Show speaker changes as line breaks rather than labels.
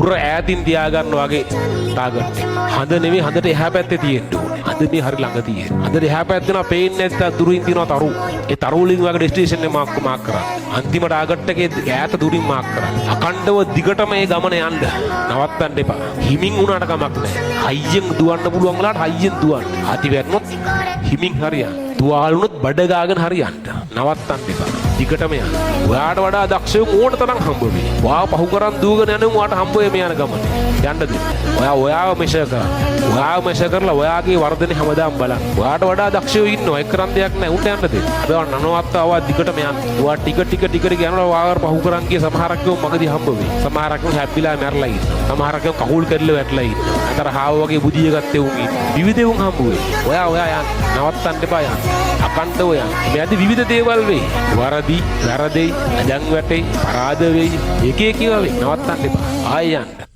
දුර ඈතින් තියාගන්න වගේ ටාගට් එක. හඳ නෙමෙයි හඳට එහා පැත්තේ තියෙන්න ඕනේ. හඳ මේ හරි ළඟ තියෙන. හඳට එහා පැත්තේ නා පේන්නේ නැත්නම් දුරින් තියෙනවා තරු. ඒ තරු වලින් වගේ ඩෙස්ටිනේෂන් එක මාක් කරා. අන්තිම ටාගට් එකේ ඈත දුරින් මාක් කරා. අකණ්ඩව දිගටම මේ ගමන යන්න. නවත්තන්න එපා. හිමින් වුණාට කමක් නැහැ. හයියෙන් දුවන්න පුළුවන් වෙලාවට හයියෙන් දුවන්න. අති වැටුනොත් හිමින් හරියන්න. තුවාල වුණොත් බඩ ගාගෙන හරියන්න. නවත්තන්න එපා. දිගටම යන්න. ඔයාට වඩා දක්ෂයෝ ඕන තරම් හම්බ වෙයි. ඔයා පහු කරන් දුවගෙන යන ඔයාට හම්බ වෙන්නේ යන ගමන. යන්න දෙන්න. ඔයාව මෙෂර් කරා. ඔයාව මෙෂර් කරලා ඔයාගේ වර්ධනේ හැමදාම බලන්න. ඔයාට වඩා දක්ෂයෝ ඉන්නවා. ඒක කරන් දෙයක් නැහැ. උන්ට යන්න දෙන්න. ඔයා නනවත්තාවා දිගටම යන්න. ඔයා ටික යනවා ඔයාව පහු කරන් ගිය සමහරක් මගදී හම්බ වෙයි. සමහරක් හැප්පිලා මැරලා ඉන්නවා. සමහරක් කහුල් කරලා වැටලා ඉන්නවා. අතර හාව වගේ බුදිය ගත්තේ උන් ඉන්නවා. විවිධ උන් හම්බ වෙයි. ඔයා යන්න. නවත්තන්න එපා යන්න. අකණ්ඩව යන්න. මේ අද විවිධ දේවල් වෙයි. වරදි, වැරදෙයි, අජං වැටෙයි, පරාද වෙයි. එක එක ඒවා වෙයි. නවත්තන්න එපා. ආයෙ යන්න.